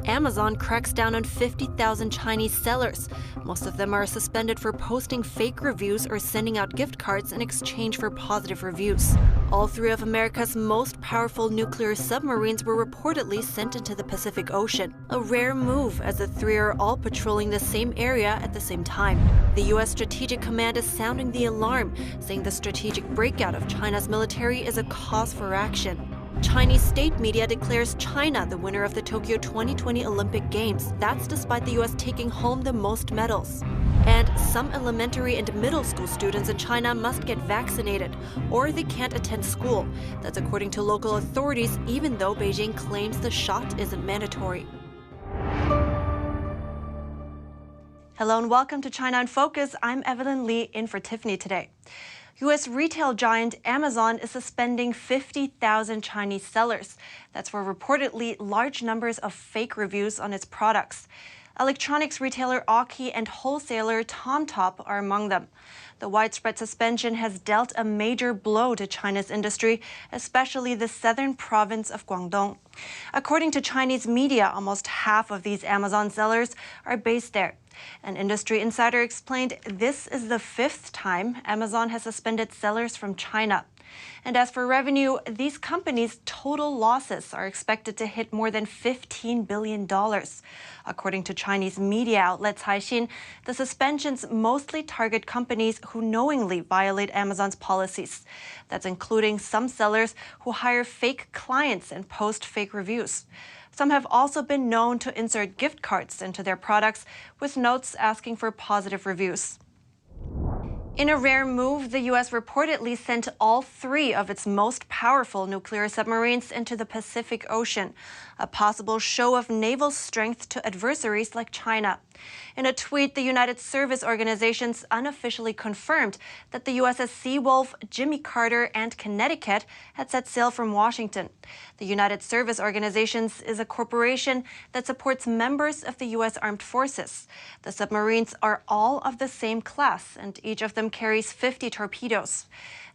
Amazon cracks down on 50,000 Chinese sellers. Most of them are suspended for posting fake reviews or sending out gift cards in exchange for positive reviews. All three of America's most powerful nuclear submarines were reportedly sent into the Pacific Ocean, a rare move as the three are all patrolling the same area at the same time. The U.S. Strategic Command is sounding the alarm, saying the strategic breakout of China's military is a cause for action. Chinese state media declares China the winner of the Tokyo 2020 Olympic Games. That's despite the U.S. taking home the most medals. And some elementary and middle school students in China must get vaccinated, or they can't attend school. That's according to local authorities, even though Beijing claims the shot isn't mandatory. Hello and welcome to China in Focus. I'm Evelyn Lee in for Tiffany today. U.S. retail giant Amazon is suspending 50,000 Chinese sellers. That's for reportedly large numbers of fake reviews on its products. Electronics retailer Aukey and wholesaler TomTop are among them. The widespread suspension has dealt a major blow to China's industry, especially the southern province of Guangdong. According to Chinese media, almost half of these Amazon sellers are based there. An industry insider explained this is the fifth time Amazon has suspended sellers from China. And as for revenue, these companies' total losses are expected to hit more than $15 billion. According to Chinese media outlet Caixin, the suspensions mostly target companies who knowingly violate Amazon's policies. That's including some sellers who hire fake clients and post fake reviews. Some have also been known to insert gift cards into their products with notes asking for positive reviews. In a rare move, the U.S. reportedly sent all three of its most powerful nuclear submarines into the Pacific Ocean, a possible show of naval strength to adversaries like China. In a tweet, the United Service Organizations unofficially confirmed that the USS Seawolf, Jimmy Carter, and Connecticut had set sail from Washington. The United Service Organizations is a corporation that supports members of the U.S. Armed Forces. The submarines are all of the same class, and each of them carries 50 torpedoes.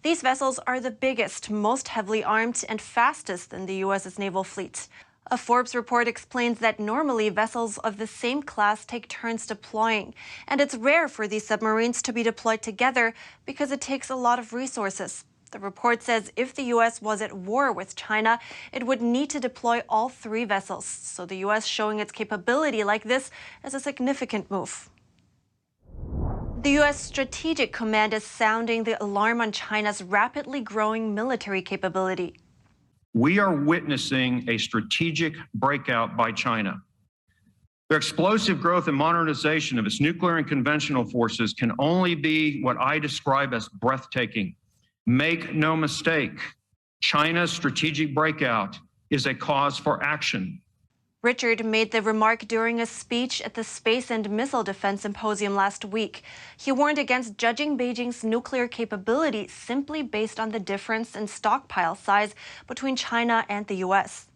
These vessels are the biggest, most heavily armed, and fastest in the U.S.'s naval fleet. A Forbes report explains that normally vessels of the same class take turns deploying, and it's rare for these submarines to be deployed together because it takes a lot of resources. The report says if the U.S. was at war with China, it would need to deploy all three vessels, so the U.S. showing its capability like this is a significant move. The U.S. Strategic Command is sounding the alarm on China's rapidly growing military capability. We are witnessing a strategic breakout by China. Their explosive growth and modernization of its nuclear and conventional forces can only be what I describe as breathtaking. Make no mistake, China's strategic breakout is a cause for action. Richard made the remark during a speech at the Space and Missile Defense Symposium last week. He warned against judging Beijing's nuclear capability simply based on the difference in stockpile size between China and the U.S.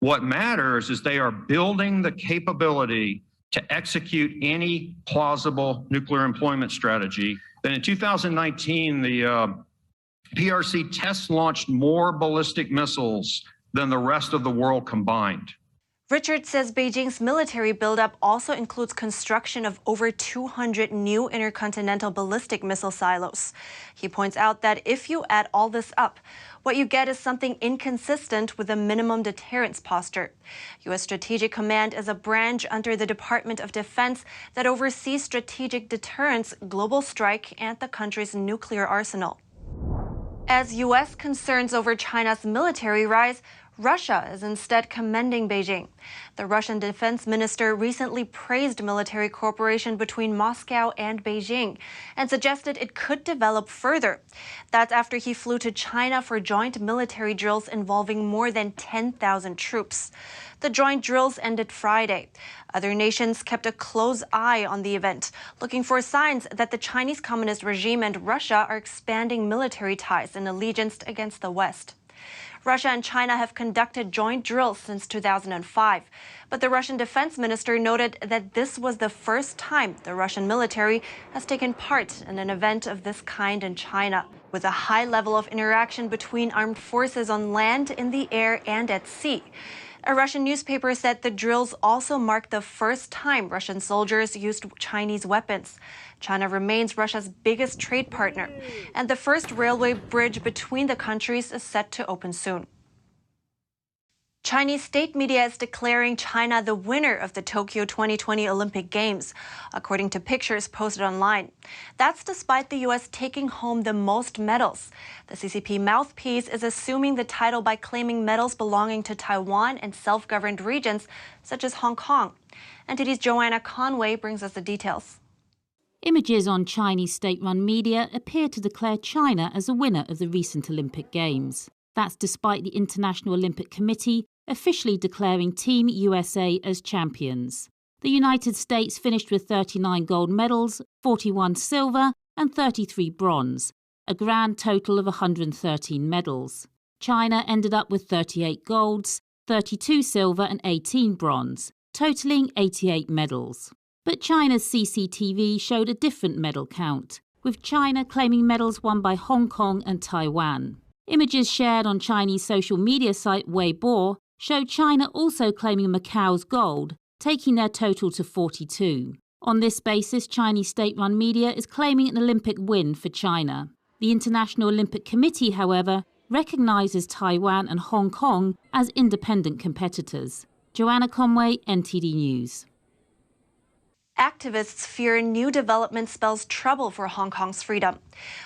What matters is they are building the capability to execute any plausible nuclear employment strategy. Then in 2019, the PRC test launched more ballistic missiles than the rest of the world combined. Richard says Beijing's military buildup also includes construction of over 200 new intercontinental ballistic missile silos. He points out that if you add all this up, what you get is something inconsistent with a minimum deterrence posture. U.S. Strategic Command is a branch under the Department of Defense that oversees strategic deterrence, global strike, and the country's nuclear arsenal. As U.S. concerns over China's military rise, Russia is instead commending Beijing. The Russian defense minister recently praised military cooperation between Moscow and Beijing and suggested it could develop further. That's after he flew to China for joint military drills involving more than 10,000 troops. The joint drills ended Friday. Other nations kept a close eye on the event, looking for signs that the Chinese Communist regime and Russia are expanding military ties in allegiance against the West. Russia and China have conducted joint drills since 2005, but the Russian defense minister noted that this was the first time the Russian military has taken part in an event of this kind in China. With a high level of interaction between armed forces on land, in the air, and at sea, A Russian newspaper said the drills also marked the first time Russian soldiers used Chinese weapons. China remains Russia's biggest trade partner, and the first railway bridge between the countries is set to open soon. Chinese state media is declaring China the winner of the Tokyo 2020 Olympic Games, according to pictures posted online. That's despite the U.S. taking home the most medals. The CCP mouthpiece is assuming the title by claiming medals belonging to Taiwan and self-governed regions such as Hong Kong. NTD's Joanna Conway brings us the details. Images on Chinese state-run media appear to declare China as a winner of the recent Olympic Games. That's despite the International Olympic Committee officially declaring Team USA as champions. The United States finished with 39 gold medals, 41 silver and 33 bronze, a grand total of 113 medals. China ended up with 38 golds, 32 silver and 18 bronze, totaling 88 medals. But China's CCTV showed a different medal count, with China claiming medals won by Hong Kong and Taiwan. Images shared on Chinese social media site Weibo show China also claiming Macau's gold, taking their total to 42. On this basis, Chinese state-run media is claiming an Olympic win for China. The International Olympic Committee, however, recognises Taiwan and Hong Kong as independent competitors. Joanna Conway, NTD News. Activists fear new development spells trouble for Hong Kong's freedom.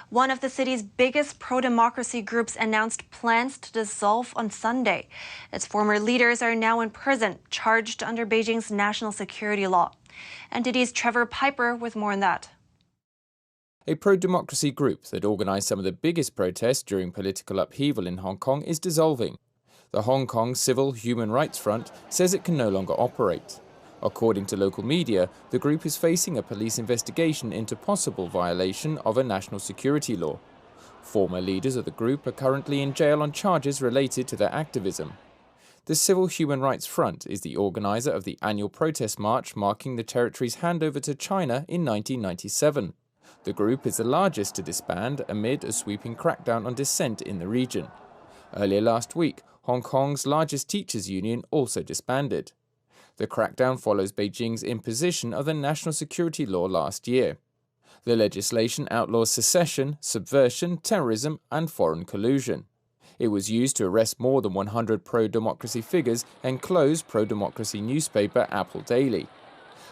One of the city's biggest pro-democracy groups announced plans to dissolve on Sunday. Its former leaders are now in prison, charged under Beijing's national security law. NTD's Trevor Piper with more on that. A pro-democracy group that organised some of the biggest protests during political upheaval in Hong Kong is dissolving. The Hong Kong Civil Human Rights Front says it can no longer operate. According to local media, the group is facing a police investigation into possible violation of a national security law. Former leaders of the group are currently in jail on charges related to their activism. The Civil Human Rights Front is the organiser of the annual protest march marking the territory's handover to China in 1997. The group is the largest to disband amid a sweeping crackdown on dissent in the region. Earlier last week, Hong Kong's largest teachers' union also disbanded. The crackdown follows Beijing's imposition of the national security law last year. The legislation outlaws secession, subversion, terrorism and foreign collusion. It was used to arrest more than 100 pro-democracy figures and close pro-democracy newspaper Apple Daily.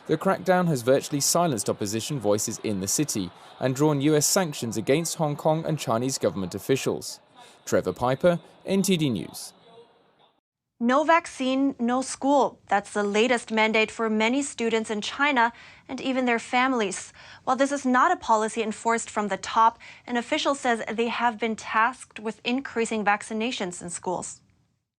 The crackdown has virtually silenced opposition voices in the city and drawn US sanctions against Hong Kong and Chinese government officials. Trevor Piper, NTD News. No vaccine, no school. That's the latest mandate for many students in China and even their families. While this is not a policy enforced from the top, an official says they have been tasked with increasing vaccinations in schools.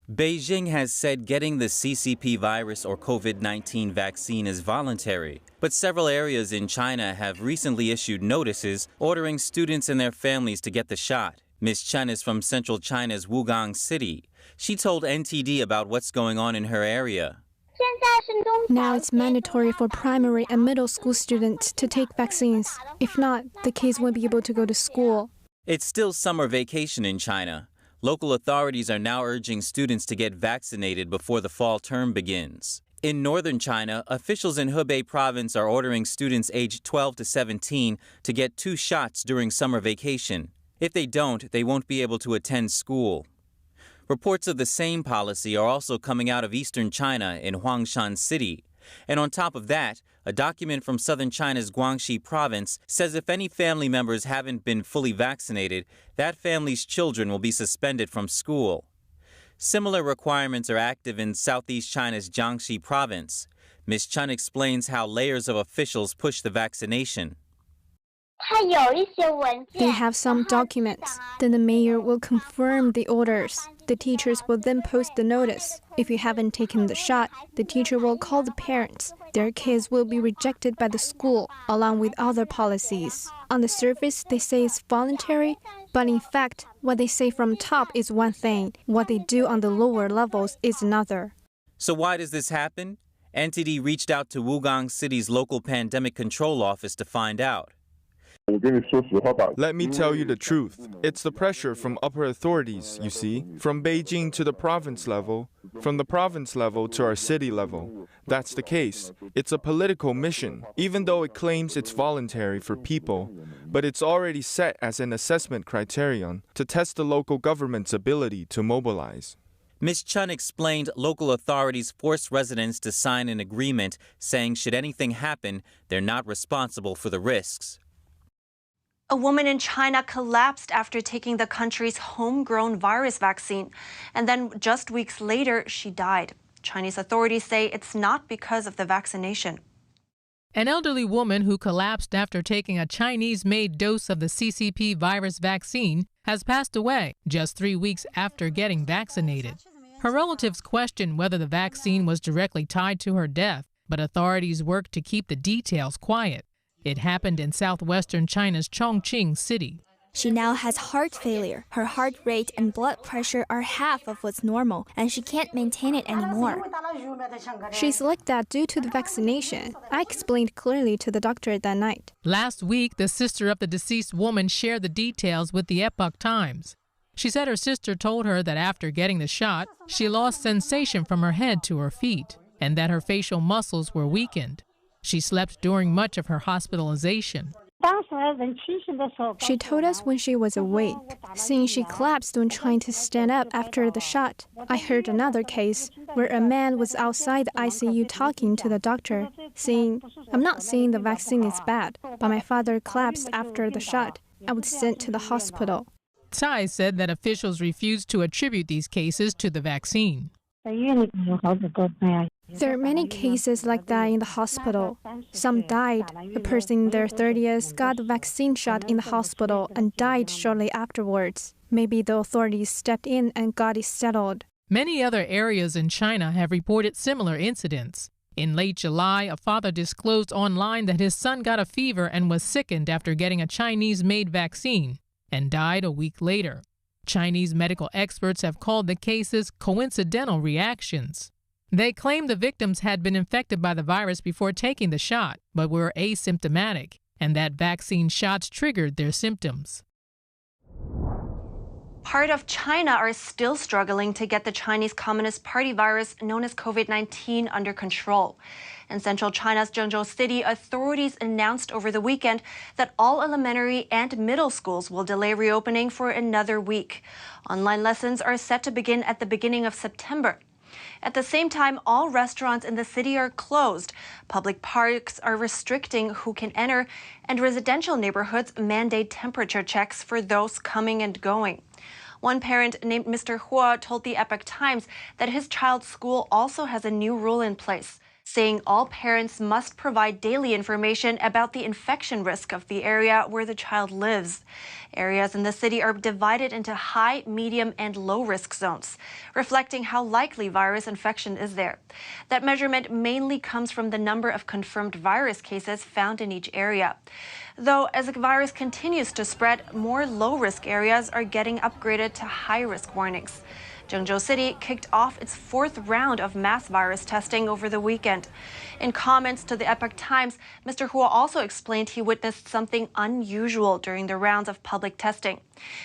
Beijing has said getting the CCP virus or COVID-19 vaccine is voluntary, but several areas in China have recently issued notices ordering students and their families to get the shot. Ms. Chen is from central China's Wugang City. She told NTD about what's going on in her area. Now it's mandatory for primary and middle school students to take vaccines. If not, the kids won't be able to go to school. It's still summer vacation in China. Local authorities are now urging students to get vaccinated before the fall term begins. In northern China, officials in Hubei province are ordering students aged 12 to 17 to get 2 shots during summer vacation. If they don't, they won't be able to attend school. Reports of the same policy are also coming out of eastern China in Huangshan City. And on top of that, a document from southern China's Guangxi province says if any family members haven't been fully vaccinated, that family's children will be suspended from school. Similar requirements are active in southeast China's Jiangxi province. Ms. Chen explains how layers of officials push the vaccination. They have some documents. Then the mayor will confirm the orders. The teachers will then post the notice. If you haven't taken the shot, the teacher will call the parents. Their kids will be rejected by the school, along with other policies. On the surface, they say it's voluntary, but in fact, what they say from top is one thing. What they do on the lower levels is another. So why does this happen? NTD reached out to Wugang City's local pandemic control office to find out. Let me tell you the truth. It's the pressure from upper authorities, you see, from Beijing to the province level, from the province level to our city level. That's the case. It's a political mission, even though it claims it's voluntary for people. But it's already set as an assessment criterion to test the local government's ability to mobilize. Ms. Chun explained local authorities forced residents to sign an agreement saying should anything happen, they're not responsible for the risks. A woman in China collapsed after taking the country's homegrown virus vaccine, and then just weeks later, she died. Chinese authorities say it's not because of the vaccination. An elderly woman who collapsed after taking a Chinese-made dose of the CCTV virus vaccine has passed away just 3 weeks after getting vaccinated. Her relatives question whether the vaccine was directly tied to her death, but authorities work to keep the details quiet. It happened in southwestern China's Chongqing city. She now has heart failure. Her heart rate and blood pressure are half of what's normal, and she can't maintain it anymore. She's like that due to the vaccination. I explained clearly to the doctor that night. Last week, the sister of the deceased woman shared the details with the Epoch Times. She said her sister told her that after getting the shot, she lost sensation from her head to her feet, and that her facial muscles were weakened. She slept during much of her hospitalization. She told us when she was awake, saying she collapsed when trying to stand up after the shot. I heard another case where a man was outside the ICU talking to the doctor, saying, "I'm not saying the vaccine is bad, but my father collapsed after the shot. I was sent to the hospital." Tsai said that officials refused to attribute these cases to the vaccine. There are many cases like that in the hospital. Some died. A person in their 30s got the vaccine shot in the hospital and died shortly afterwards. Maybe the authorities stepped in and got it settled. Many other areas in China have reported similar incidents. In late July, a father disclosed online that his son got a fever and was sickened after getting a Chinese-made vaccine and died a week later. Chinese medical experts have called the cases coincidental reactions. They claim the victims had been infected by the virus before taking the shot, but were asymptomatic, and that vaccine shots triggered their symptoms. Part of China are still struggling to get the Chinese Communist Party virus known as COVID-19 under control. In central China's Zhengzhou city, authorities announced over the weekend that all elementary and middle schools will delay reopening for another week. Online lessons are set to begin at the beginning of September. At the same time, all restaurants in the city are closed. Public parks are restricting who can enter, and residential neighborhoods mandate temperature checks for those coming and going. One parent named Mr. Hua told the Epoch Times that his child's school also has a new rule in place, saying all parents must provide daily information about the infection risk of the area where the child lives. Areas in the city are divided into high, medium, and low-risk zones, reflecting how likely virus infection is there. That measurement mainly comes from the number of confirmed virus cases found in each area. Though, as the virus continues to spread, more low-risk areas are getting upgraded to high-risk warnings. Zhengzhou City kicked off its 4th round of mass virus testing over the weekend. In comments to the Epoch Times, Mr. Hua also explained he witnessed something unusual during the rounds of public testing.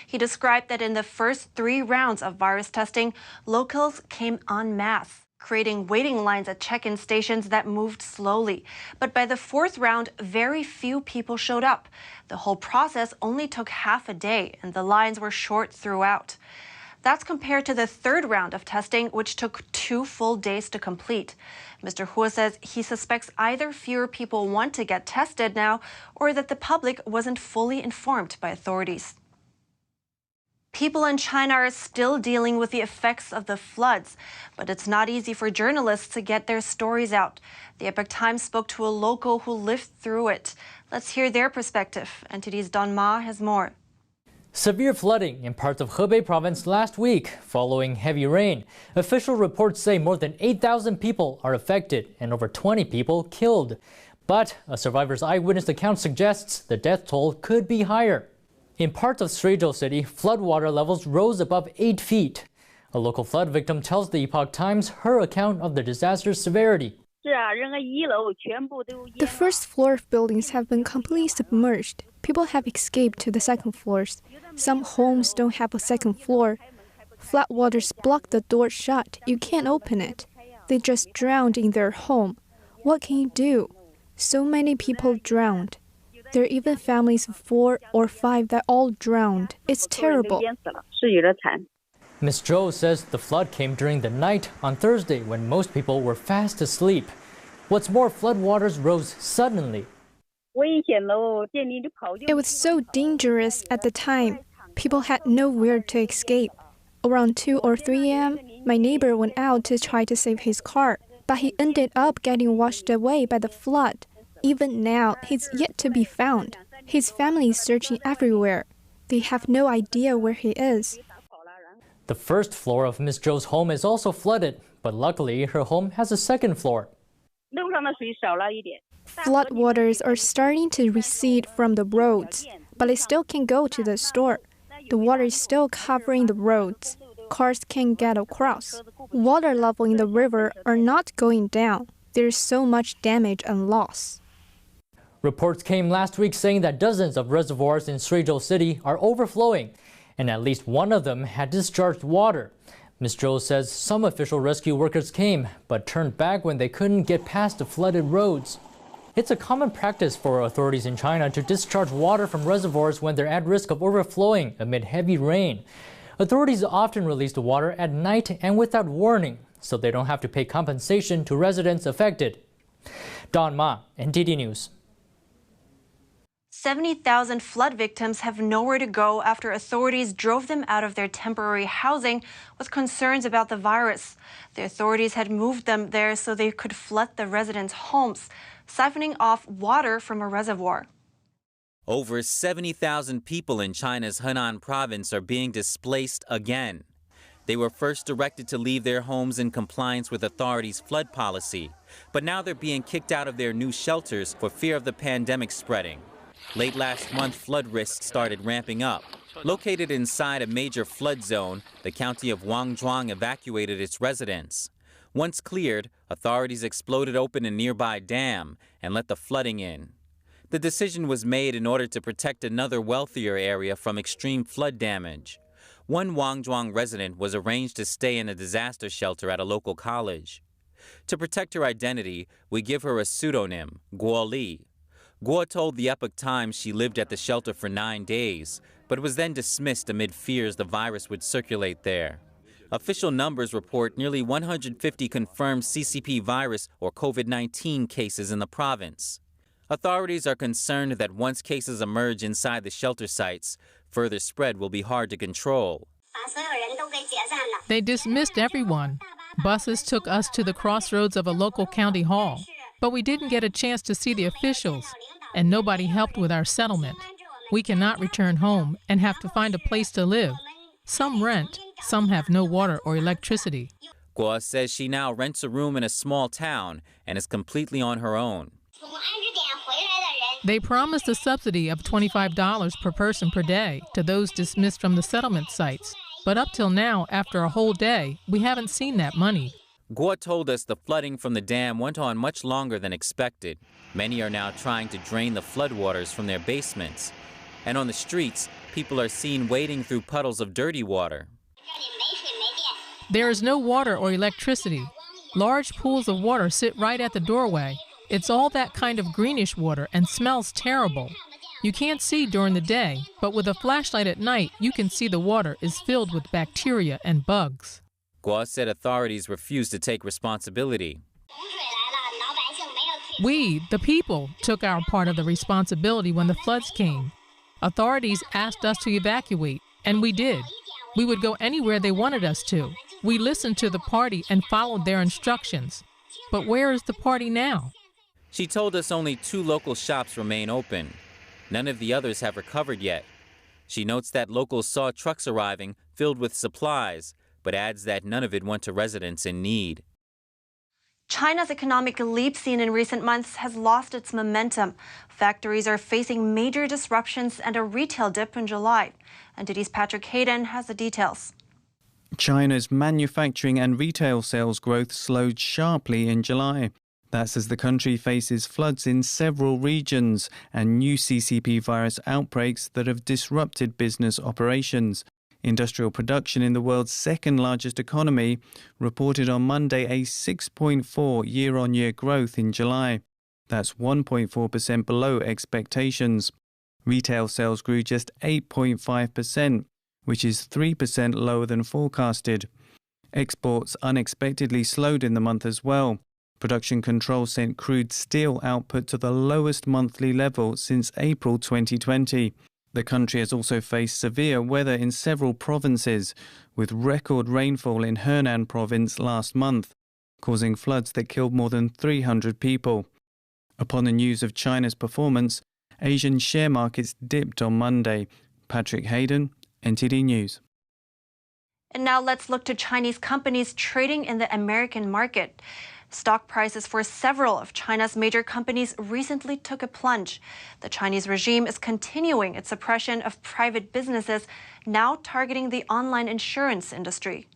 He described that in the first 3 rounds of virus testing, locals came en masse, creating waiting lines at check-in stations that moved slowly. But by the 4th round, very few people showed up. The whole process only took half a day, and the lines were short throughout. That's compared to the 3rd round of testing, which took 2 full days to complete. Mr. Hua says he suspects either fewer people want to get tested now or that the public wasn't fully informed by authorities. People in China are still dealing with the effects of the floods, but it's not easy for journalists to get their stories out. The Epoch Times spoke to a local who lived through it. Let's hear their perspective. NTD's Don Ma has more. Severe flooding in parts of Hebei province last week following heavy rain. Official reports say more than 8,000 people are affected and over 20 people killed. But a survivor's eyewitness account suggests the death toll could be higher. In parts of Zhengzhou city, floodwater levels rose above 8 feet. A local flood victim tells the Epoch Times her account of the disaster's severity. The first floor of buildings have been completely submerged. People have escaped to the second floors. Some homes don't have a second floor. Floodwaters block the door shut. You can't open it. They just drowned in their home. What can you do? So many people drowned. There are even families of 4 or 5 that all drowned. It's terrible. Ms. Zhou says the flood came during the night on Thursday when most people were fast asleep. What's more, floodwaters rose suddenly. It was so dangerous at the time. People had nowhere to escape. Around 2 or 3 a.m., my neighbor went out to try to save his car, but he ended up getting washed away by the flood. Even now, he's yet to be found. His family is searching everywhere. They have no idea where he is. The first floor of Ms. Zhou's home is also flooded, but luckily her home has a second floor. Floodwaters are starting to recede from the roads, but they still can go to the store. The water is still covering the roads. Cars can't get across. Water level in the river are not going down. There's so much damage and loss. Reports came last week saying that dozens of reservoirs in Zhengzhou City are overflowing, and at least one of them had discharged water. Ms. Zhou says some official rescue workers came, but turned back when they couldn't get past the flooded roads. It's a common practice for authorities in China to discharge water from reservoirs when they're at risk of overflowing amid heavy rain. Authorities often release the water at night and without warning, so they don't have to pay compensation to residents affected. Don Ma, NTD News. 70,000 flood victims have nowhere to go after authorities drove them out of their temporary housing with concerns about the virus. The authorities had moved them there so they could flood the residents' homes, siphoning off water from a reservoir. Over 70,000 people in China's Henan province are being displaced again. They were first directed to leave their homes in compliance with authorities' flood policy, but now they're being kicked out of their new shelters for fear of the pandemic spreading. Late last month, flood risks started ramping up. Located inside a major flood zone, the county of Guangzhou evacuated its residents. Once cleared, authorities exploded open a nearby dam and let the flooding in. The decision was made in order to protect another wealthier area from extreme flood damage. One Guangzhou resident was arranged to stay in a disaster shelter at a local college. To protect her identity, we give her a pseudonym, Guo Li. Guo told the Epoch Times she lived at the shelter for 9 days, but was then dismissed amid fears the virus would circulate there. Official numbers report nearly 150 confirmed CCP virus or COVID-19 cases in the province. Authorities are concerned that once cases emerge inside the shelter sites, further spread will be hard to control. They dismissed everyone. Buses took us to the crossroads of a local county hall, but we didn't get a chance to see the officials, and nobody helped with our settlement. We cannot return home and have to find a place to live. Some rent, some have no water or electricity. Guo says she now rents a room in a small town and is completely on her own. They promised a subsidy of $25 per person per day to those dismissed from the settlement sites. But up till now, after a whole day, we haven't seen that money. Guo told us the flooding from the dam went on much longer than expected. Many are now trying to drain the floodwaters from their basements. And on the streets, people are seen wading through puddles of dirty water. There is no water or electricity. Large pools of water sit right at the doorway. It's all that kind of greenish water and smells terrible. You can't see during the day, but with a flashlight at night, you can see the water is filled with bacteria and bugs. Guo said authorities refused to take responsibility. We, the people, took our part of the responsibility when the floods came. Authorities asked us to evacuate, and we did. We would go anywhere they wanted us to. We listened to the party and followed their instructions. But where is the party now? She told us only 2 local shops remain open. None of the others have recovered yet. She notes that locals saw trucks arriving filled with supplies, but adds that none of it went to residents in need. China's economic leap seen in recent months has lost its momentum. Factories are facing major disruptions and a retail dip in July. NTD's Patrick Hayden has the details. China's manufacturing and retail sales growth slowed sharply in July. That's as the country faces floods in several regions and new CCP virus outbreaks that have disrupted business operations. Industrial production in the world's second largest economy reported on Monday a 6.4 year-on-year growth in July. That's 1.4% below expectations. Retail sales grew just 8.5%, which is 3% lower than forecasted. Exports unexpectedly slowed in the month as well. Production control sent crude steel output to the lowest monthly level since April 2020. The country has also faced severe weather in several provinces, with record rainfall in Henan province last month, causing floods that killed more than 300 people. Upon the news of China's performance, Asian share markets dipped on Monday. Patrick Hayden, NTD News. And now let's look to Chinese companies trading in the American market. Stock prices for several of China's major companies recently took a plunge. The Chinese regime is continuing its suppression of private businesses, now targeting the online insurance industry.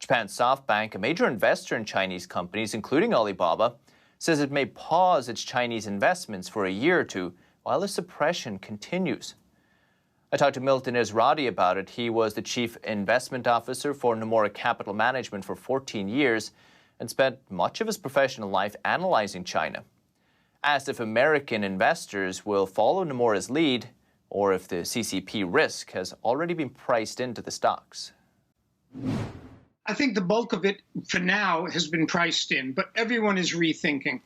Japan's SoftBank, a major investor in Chinese companies, including Alibaba, says it may pause its Chinese investments for a year or two while the suppression continues. I talked to Milton Ezrati about it. He was the chief investment officer for Nomura Capital Management for 14 years and spent much of his professional life analyzing China. Asked if American investors will follow Nomura's lead or if the CCP risk has already been priced into the stocks. I think the bulk of it, for now, has been priced in, but everyone is rethinking.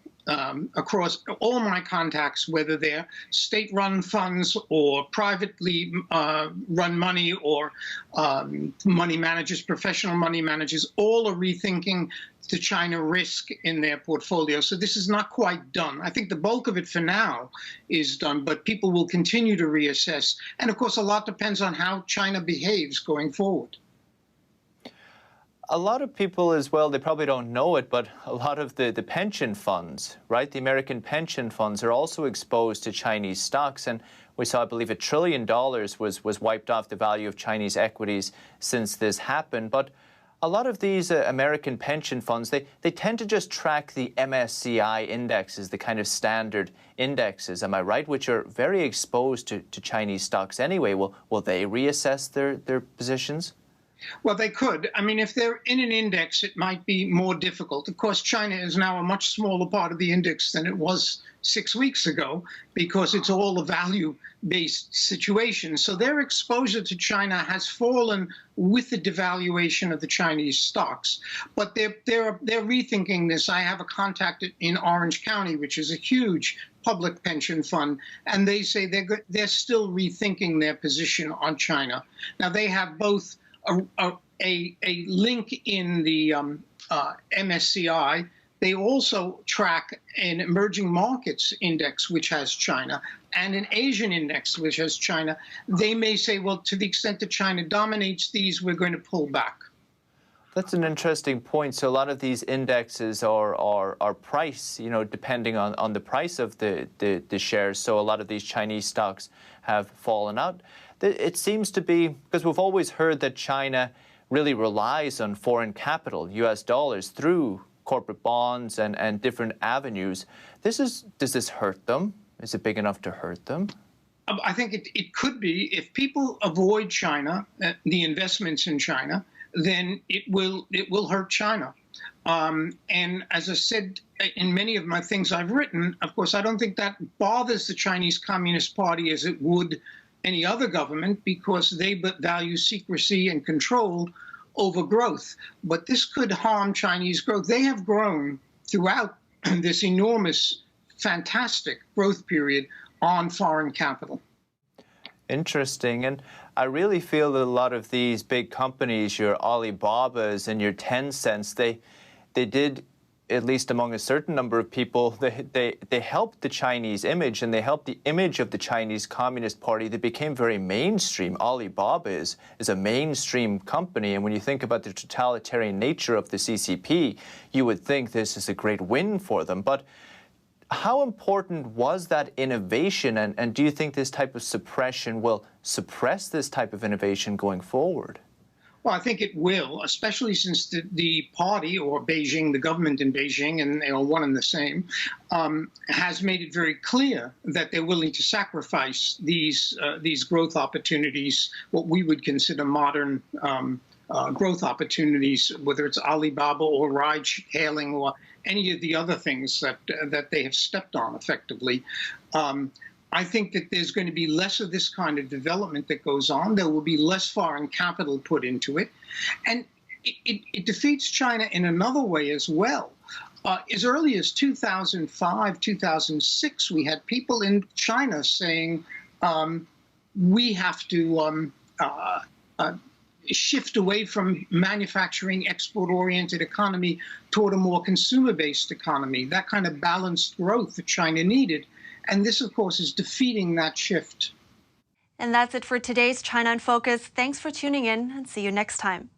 Across all my contacts, whether they're state-run funds or privately run money or money managers, professional money managers, all are rethinking the China risk in their portfolio. So this is not quite done. I think the bulk of it for now is done, but people will continue to reassess. And of course, a lot depends on how China behaves going forward. A lot of people as well, they probably don't know it, but a lot of the pension funds, right? The American pension funds are also exposed to Chinese stocks. And we saw, I believe, $1 trillion was wiped off the value of Chinese equities since this happened. But a lot of these American pension funds, they tend to just track the MSCI indexes, the kind of standard indexes, am I right, which are very exposed to Chinese stocks anyway. Will they reassess their positions? Well, they could. I mean, if they're in an index, it might be more difficult. Of course, China is now a much smaller part of the index than it was 6 weeks ago because it's all a value-based situation. So their exposure to China has fallen with the devaluation of the Chinese stocks. But they're rethinking this. I have a contact in Orange County, which is a huge public pension fund, and they say they're still rethinking their position on China. Now, they have both a link in the MSCI. They also track an emerging markets index, which has China, and an Asian index, which has China. They may say, well, to the extent that China dominates these, we're going to pull back. That's an interesting point. So a lot of these indexes are price, depending on the price of the shares. So a lot of these Chinese stocks have fallen out. It seems to be, because we've always heard that China really relies on foreign capital, US dollars, through corporate bonds and different avenues. Does this hurt them? Is it big enough to hurt them? I think it could be. If people avoid China, the investments in China, then it will hurt China. And as I said in many of my things I've written, of course, I don't think that bothers the Chinese Communist Party as it would any other government because they value secrecy and control over growth. But this could harm Chinese growth. They have grown throughout this enormous, fantastic growth period on foreign capital. Interesting. And I really feel that a lot of these big companies, your Alibabas and your Tencents, they did, at least among a certain number of people, they helped the Chinese image and they helped the image of the Chinese Communist Party. They became very mainstream. Alibaba is a mainstream company. And when you think about the totalitarian nature of the CCP, you would think this is a great win for them. But how important was that innovation? And do you think this type of suppression will suppress this type of innovation going forward? Well, I think it will, especially since the party or Beijing, the government in Beijing, and they are one and the same, has made it very clear that they're willing to sacrifice these growth opportunities, what we would consider modern growth opportunities, whether it's Alibaba or ride-hailing or any of the other things that they have stepped on effectively. I think that there's going to be less of this kind of development that goes on. There will be less foreign capital put into it. And it defeats China in another way as well. As early as 2005, 2006, we had people in China saying, we have to shift away from manufacturing, export-oriented economy toward a more consumer-based economy, that kind of balanced growth that China needed. And this, of course, is defeating that shift. And that's it for today's China in Focus. Thanks for tuning in and see you next time.